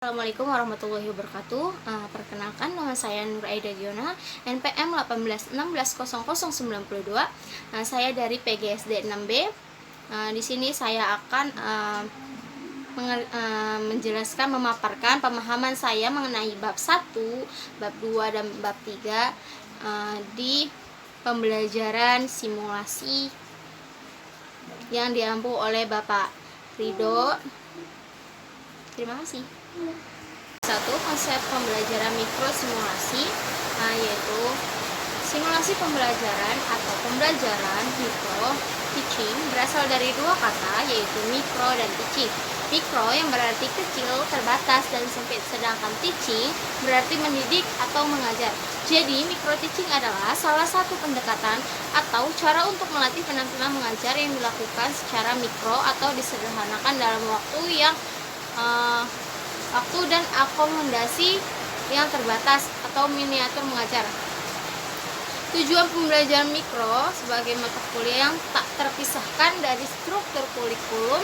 Assalamualaikum warahmatullahi wabarakatuh. Perkenalkan, nama saya Nur Aida Giona, NPM 18160092. Saya dari PGSD 6B. Di sini saya akan menjelaskan, memaparkan pemahaman saya mengenai bab 1, bab 2, dan bab 3 di pembelajaran simulasi yang diampu oleh Bapak Rido. Terima kasih. Satu, konsep pembelajaran mikrosimulasi, yaitu simulasi pembelajaran atau pembelajaran mikro teaching berasal dari dua kata, yaitu mikro dan teaching. Mikro yang berarti kecil, terbatas, dan sempit, sedangkan teaching berarti mendidik atau mengajar. Jadi mikro teaching adalah salah satu pendekatan atau cara untuk melatih penampilan mengajar yang dilakukan secara mikro atau disederhanakan dalam waktu dan akomodasi yang terbatas atau miniatur mengajar. Tujuan pembelajaran mikro sebagai mata kuliah yang tak terpisahkan dari struktur kurikulum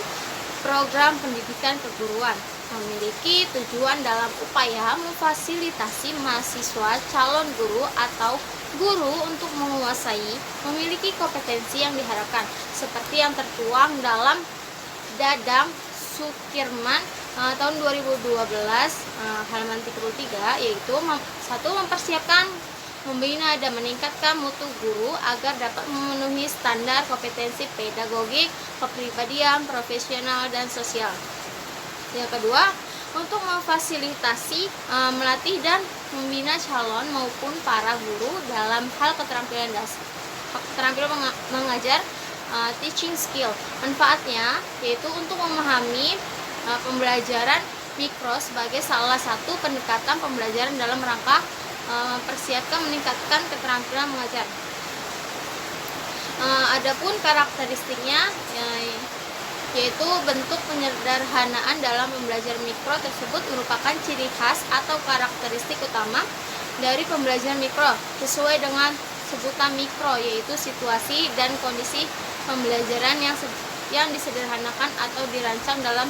program pendidikan keguruan, memiliki tujuan dalam upaya memfasilitasi mahasiswa calon guru atau guru untuk menguasai, memiliki kompetensi yang diharapkan, seperti yang tertuang dalam Dadang Sukirman tahun 2012 halaman 33, yaitu 1. Mempersiapkan, membina, dan meningkatkan mutu guru agar dapat memenuhi standar kompetensi pedagogik, kepribadian, profesional, dan sosial. Yang kedua, untuk memfasilitasi, melatih, dan membina calon maupun para guru dalam hal keterampilan mengajar, teaching skill. Manfaatnya yaitu untuk memahami pembelajaran mikro sebagai salah satu pendekatan pembelajaran dalam rangka mempersiapkan meningkatkan keterampilan mengajar. Adapun karakteristiknya yaitu bentuk penyederhanaan dalam pembelajaran mikro tersebut merupakan ciri khas atau karakteristik utama dari pembelajaran mikro sesuai dengan sebutan mikro, yaitu situasi dan kondisi pembelajaran yang disederhanakan atau dirancang dalam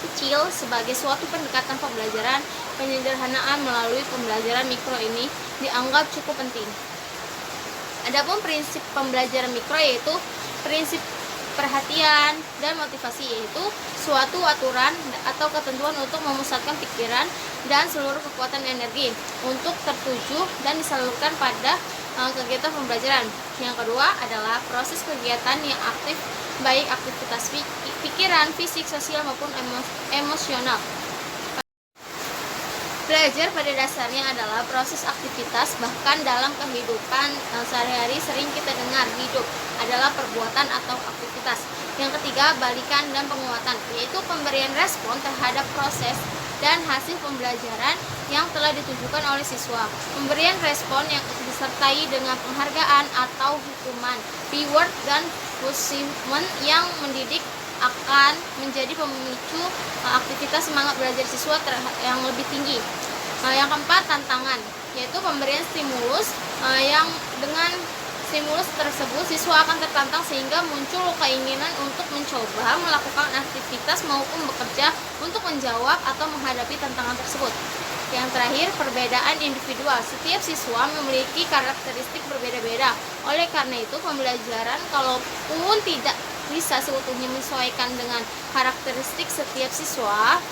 kecil. Sebagai suatu pendekatan pembelajaran, penyederhanaan melalui pembelajaran mikro ini dianggap cukup penting. Adapun prinsip pembelajaran mikro yaitu prinsip perhatian dan motivasi, yaitu suatu aturan atau ketentuan untuk memusatkan pikiran dan seluruh kekuatan energi untuk tertuju dan disalurkan pada kegiatan pembelajaran. Yang kedua adalah proses kegiatan yang aktif, baik aktivitas pikiran, fisik, sosial, maupun emosional. Belajar pada dasarnya adalah proses aktivitas, bahkan dalam kehidupan sehari-hari sering kita dengar hidup adalah perbuatan atau aktivitas. Yang ketiga, balikan dan penguatan, yaitu pemberian respon terhadap proses dan hasil pembelajaran yang telah ditujukan oleh siswa. Pemberian respon yang disertai dengan penghargaan atau hukuman, reward, dan punishment yang mendidik akan menjadi pemicu aktivitas semangat belajar siswa yang lebih tinggi. Yang keempat, tantangan, yaitu pemberian stimulus yang dengan stimulus tersebut siswa akan tertantang sehingga muncul keinginan untuk mencoba melakukan aktivitas maupun bekerja untuk menjawab atau menghadapi tantangan tersebut. Yang terakhir, perbedaan individual. Setiap siswa memiliki karakteristik berbeda-beda. Oleh karena itu, pembelajaran kalaupun tidak bisa seutuhnya menyesuaikan dengan karakteristik setiap siswa.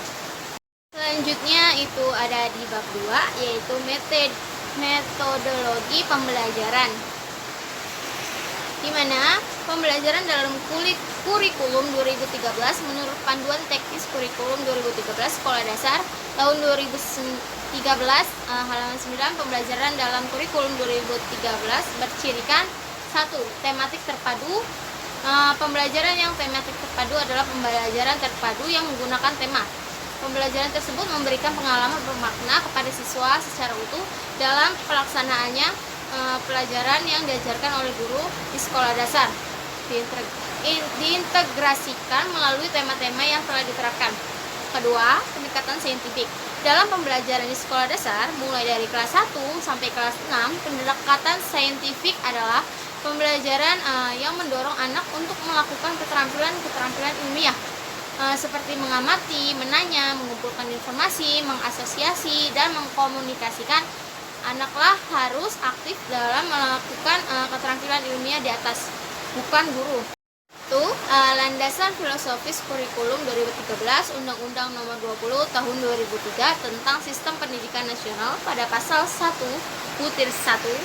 Selanjutnya itu ada di bab 2, yaitu metodologi pembelajaran, di mana pembelajaran dalam kurikulum 2013 menurut panduan teknis kurikulum 2013 sekolah dasar tahun 2013 halaman 9, pembelajaran dalam kurikulum 2013 bercirikan 1. Tematik terpadu. Pembelajaran yang tematik terpadu adalah pembelajaran terpadu yang menggunakan tema. Pembelajaran tersebut memberikan pengalaman bermakna kepada siswa secara utuh dalam pelaksanaannya pelajaran yang diajarkan oleh guru di sekolah dasar, diintegrasikan melalui tema-tema yang telah diterapkan. Kedua, pendekatan saintifik. Dalam pembelajaran di sekolah dasar, mulai dari kelas 1 sampai kelas 6, pendekatan saintifik adalah pembelajaran yang mendorong anak untuk melakukan keterampilan ilmiah seperti mengamati, menanya, mengumpulkan informasi, mengasosiasi, dan mengkomunikasikan. Anaklah harus aktif dalam melakukan keterampilan ilmiah di atas, bukan guru. Itu landasan filosofis kurikulum 2013 Undang-Undang Nomor 20 Tahun 2003 tentang Sistem Pendidikan Nasional pada pasal 1/1.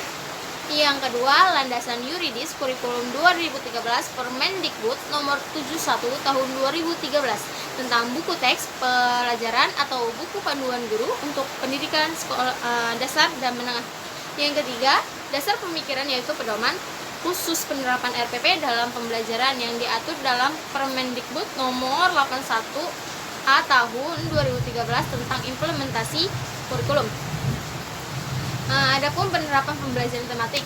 Yang kedua, landasan yuridis kurikulum 2013 Permendikbud Nomor 71 Tahun 2013 tentang buku teks pelajaran atau buku panduan guru untuk pendidikan sekolah dasar dan menengah. Yang ketiga, dasar pemikiran yaitu pedoman khusus penerapan RPP dalam pembelajaran yang diatur dalam Permendikbud Nomor 81/A Tahun 2013 tentang implementasi kurikulum. Adapun penerapan pembelajaran tematik,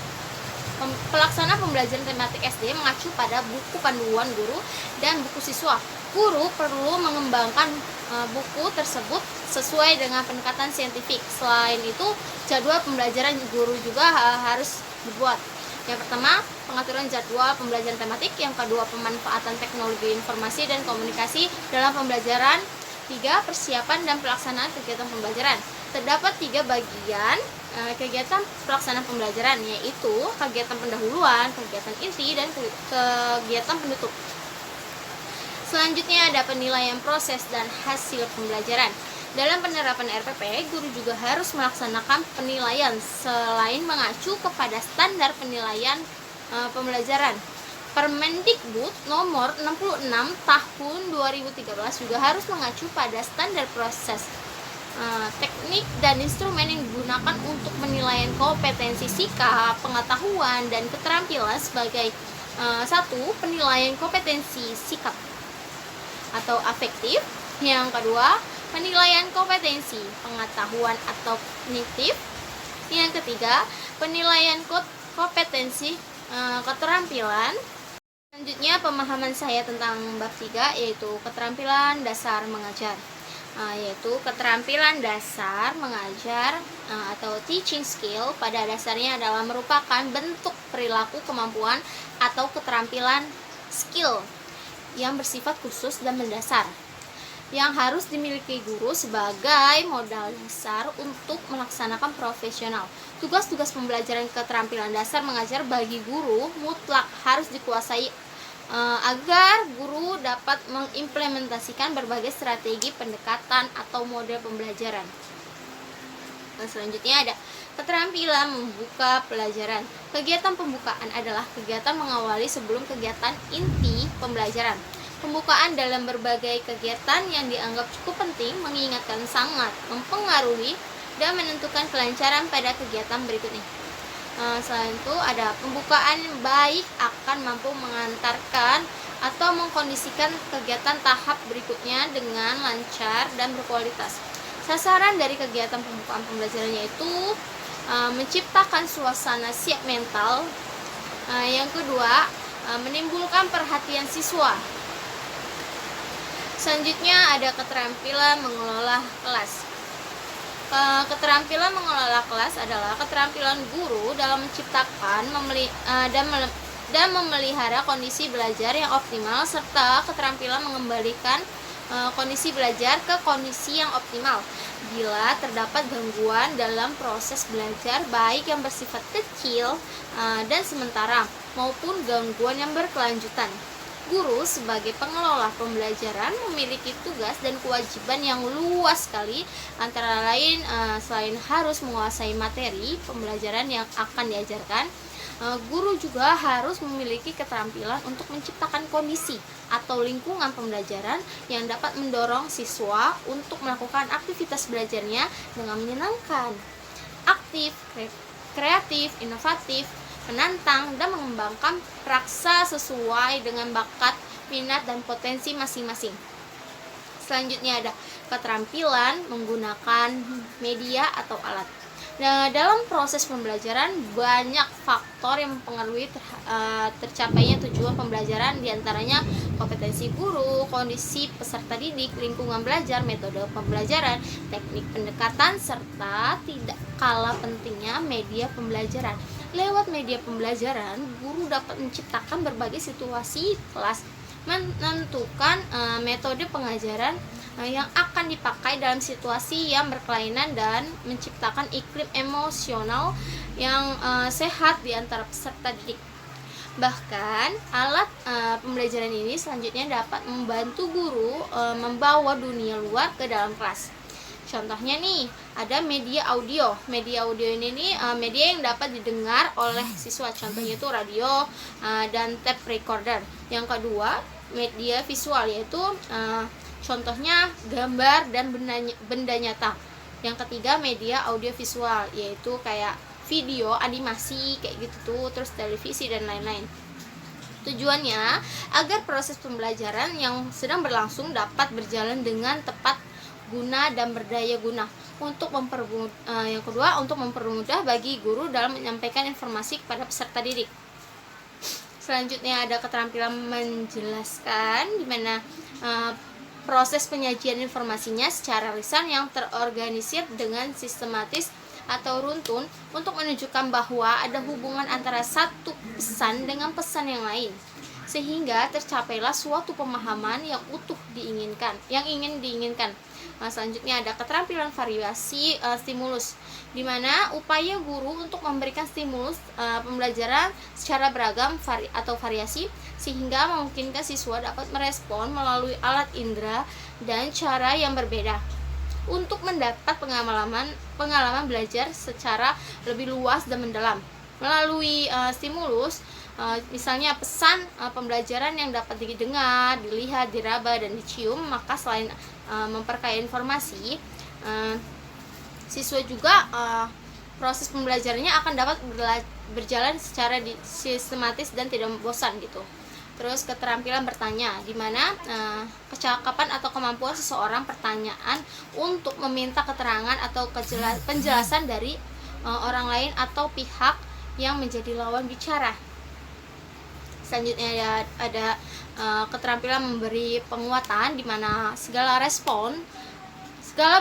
pelaksana pembelajaran tematik SD mengacu pada buku panduan guru dan buku siswa. Guru perlu mengembangkan buku tersebut sesuai dengan pendekatan saintifik. Selain itu, jadwal pembelajaran guru juga harus dibuat. Yang pertama, pengaturan jadwal pembelajaran tematik. Yang kedua, pemanfaatan teknologi informasi dan komunikasi dalam pembelajaran. 3. Persiapan dan pelaksanaan kegiatan pembelajaran. Terdapat 3 bagian kegiatan pelaksanaan pembelajaran, yaitu kegiatan pendahuluan, kegiatan inti, dan kegiatan penutup. Selanjutnya ada penilaian proses dan hasil pembelajaran. Dalam penerapan RPP, guru juga harus melaksanakan penilaian selain mengacu kepada standar penilaian pembelajaran. Permendikbud Nomor 66 Tahun 2013 juga harus mengacu pada standar proses, teknik dan instrumen yang digunakan untuk penilaian kompetensi sikap, pengetahuan, dan keterampilan sebagai 1. Penilaian kompetensi sikap atau afektif. Yang kedua, penilaian kompetensi pengetahuan atau kognitif. Yang ketiga, penilaian kompetensi keterampilan. Selanjutnya, pemahaman saya tentang bab 3 yaitu keterampilan dasar mengajar. Yaitu keterampilan dasar mengajar atau teaching skill pada dasarnya adalah merupakan bentuk perilaku kemampuan atau keterampilan skill yang bersifat khusus dan mendasar yang harus dimiliki guru sebagai modal dasar untuk melaksanakan profesional. Tugas-tugas pembelajaran keterampilan dasar mengajar bagi guru mutlak harus dikuasai agar guru dapat mengimplementasikan berbagai strategi pendekatan atau model pembelajaran. Selanjutnya ada keterampilan membuka pelajaran. Kegiatan pembukaan adalah kegiatan mengawali sebelum kegiatan inti pembelajaran. Pembukaan dalam berbagai kegiatan yang dianggap cukup penting mengingatkan sangat mempengaruhi dan menentukan kelancaran pada kegiatan berikutnya. Selain itu ada pembukaan baik akan mampu mengantarkan atau mengkondisikan kegiatan tahap berikutnya dengan lancar dan berkualitas. Sasaran dari kegiatan pembukaan pembelajaran yaitu menciptakan suasana siap mental. Yang kedua, menimbulkan perhatian siswa. Selanjutnya ada keterampilan mengelola kelas. Keterampilan mengelola kelas adalah keterampilan guru dalam menciptakan dan memelihara kondisi belajar yang optimal serta keterampilan mengembalikan kondisi belajar ke kondisi yang optimal bila terdapat gangguan dalam proses belajar baik yang bersifat kecil dan sementara maupun gangguan yang berkelanjutan. Guru sebagai pengelola pembelajaran memiliki tugas dan kewajiban yang luas sekali, antara lain selain harus menguasai materi pembelajaran yang akan diajarkan, guru juga harus memiliki keterampilan untuk menciptakan kondisi atau lingkungan pembelajaran yang dapat mendorong siswa untuk melakukan aktivitas belajarnya dengan menyenangkan, aktif, kreatif, inovatif, menantang, dan mengembangkan praksa sesuai dengan bakat, minat, dan potensi masing-masing. Selanjutnya ada keterampilan menggunakan media atau alat. Nah, dalam proses pembelajaran banyak faktor yang mempengaruhi tercapainya tujuan pembelajaran, diantaranya kompetensi guru, kondisi peserta didik, lingkungan belajar, metode pembelajaran, teknik pendekatan, serta tidak kalah pentingnya media pembelajaran. Lewat media pembelajaran, guru dapat menciptakan berbagai situasi kelas, menentukan metode pengajaran yang akan dipakai dalam situasi yang berkelainan dan menciptakan iklim emosional yang sehat di antara peserta didik. Bahkan alat pembelajaran ini selanjutnya dapat membantu guru membawa dunia luar ke dalam kelas. Contohnya nih, ada media audio. Media audio ini nih media yang dapat didengar oleh siswa. Contohnya itu radio dan tape recorder. Yang kedua, media visual, yaitu contohnya gambar dan benda nyata. Yang ketiga, media audio visual, yaitu kayak video, animasi kayak gitu tuh, terus televisi dan lain-lain. Tujuannya agar proses pembelajaran yang sedang berlangsung dapat berjalan dengan tepat guna dan berdaya guna. Yang kedua, untuk mempermudah bagi guru dalam menyampaikan informasi kepada peserta didik. Selanjutnya ada keterampilan menjelaskan, di mana proses penyajian informasinya secara lisan yang terorganisir dengan sistematis atau runtun untuk menunjukkan bahwa ada hubungan antara satu pesan dengan pesan yang lain, sehingga tercapailah suatu pemahaman yang utuh yang ingin diinginkan. Selanjutnya ada keterampilan variasi stimulus, di mana upaya guru untuk memberikan stimulus pembelajaran secara beragam atau variasi, sehingga memungkinkan siswa dapat merespon melalui alat indera dan cara yang berbeda untuk mendapat pengalaman belajar secara lebih luas dan mendalam. Melalui stimulus, misalnya pesan pembelajaran yang dapat didengar, dilihat, diraba, dan dicium, maka selain memperkaya informasi, siswa juga proses pembelajarannya akan dapat berjalan secara sistematis dan tidak bosan gitu. Terus keterampilan bertanya, di mana kecakapan atau kemampuan seseorang pertanyaan untuk meminta keterangan atau penjelasan dari orang lain atau pihak yang menjadi lawan bicara. Selanjutnya ada keterampilan memberi penguatan, di mana segala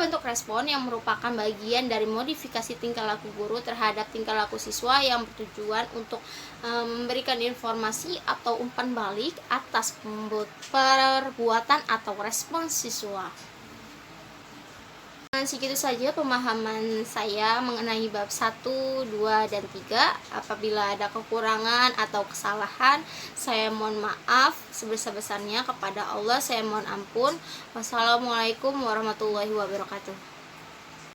bentuk respon yang merupakan bagian dari modifikasi tingkah laku guru terhadap tingkah laku siswa yang bertujuan untuk memberikan informasi atau umpan balik atas perbuatan atau respon siswa. Segitu saja pemahaman saya mengenai bab 1, 2, dan 3. Apabila ada kekurangan atau kesalahan, saya mohon maaf sebesar-besarnya. Kepada Allah saya mohon ampun. Wassalamualaikum warahmatullahi wabarakatuh.